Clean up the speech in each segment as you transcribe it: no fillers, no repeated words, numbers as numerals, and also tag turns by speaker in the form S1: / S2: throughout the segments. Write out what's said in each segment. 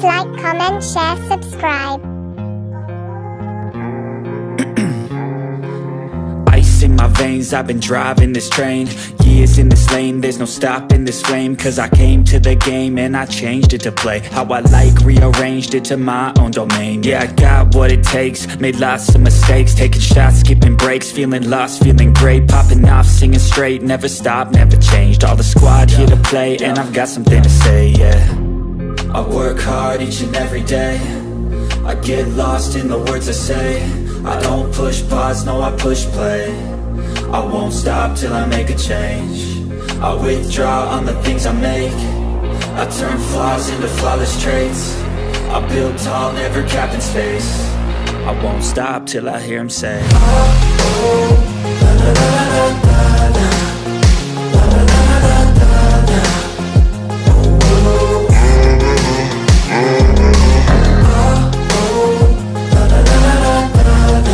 S1: like, comment, share, subscribe.
S2: Ice in my veins, I've been driving this train. Years in this lane, there's no stopping this flame. Cause I came to the game and I changed it to play how I like, rearranged it to my own domain. Yeah, I got what it takes, made lots of mistakes, taking shots, skipping breaks, feeling lost, feeling great, popping off, singing straight, never stopped, never changed. All the squad here to play and I've got something to say, yeah. I work hard each and every day, I get lost in the words I say. I don't push pause, no, I push play. I won't stop till I make a change. I withdraw on the things I make. I turn flaws into flawless traits. I build tall, never capped in space. I won't stop till I hear him say, oh, oh, la, la, la, la, la, la. La, la, la, la, la, la, la. Oh, oh, oh, la, la, la, la, la, la.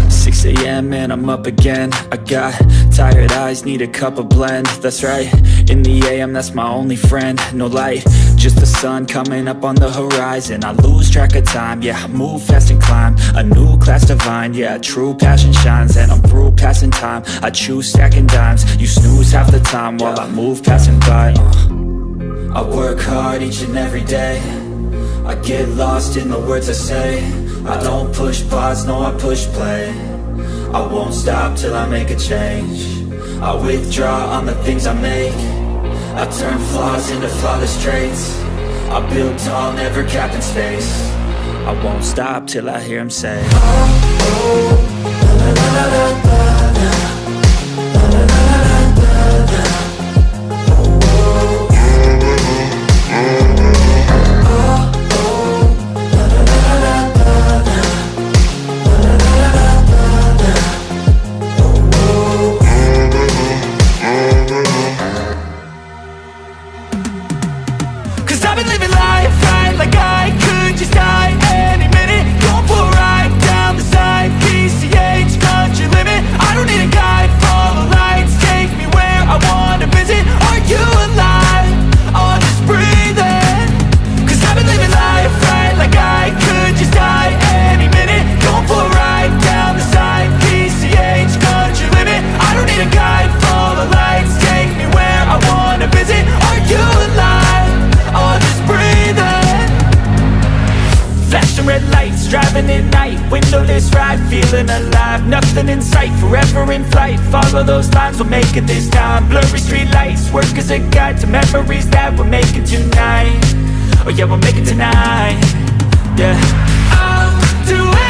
S2: 6 a.m. and I'm up again. I got tired eyes, need a cup of blend. That's right, in the AM, that's my only friend. No light, just the sun coming up on the horizon. I lose track of time, yeah, I move fast and climb a new class divine, yeah, true passion shines. And I'm through passing time, I choose stacking dimes. You snooze half the time while I move passing by. I work hard each and every day, I get lost in the words I say. I don't push pause, no, I push play. I won't stop till I make a change. I withdraw on the things I make. I turn flaws into flawless traits. I build tall, never capped in space. I won't stop till I hear him say, oh, oh, la, la, la, la, la, la. La, la, la, la, la, la. Oh, oh, driving at night, windowless ride, feeling alive. Nothing in sight, forever in flight. Follow those lines, we'll make it this time. Blurry street lights, work as a guide to memories that we're making tonight. Oh yeah, we'll make it tonight. Yeah, I'll do it.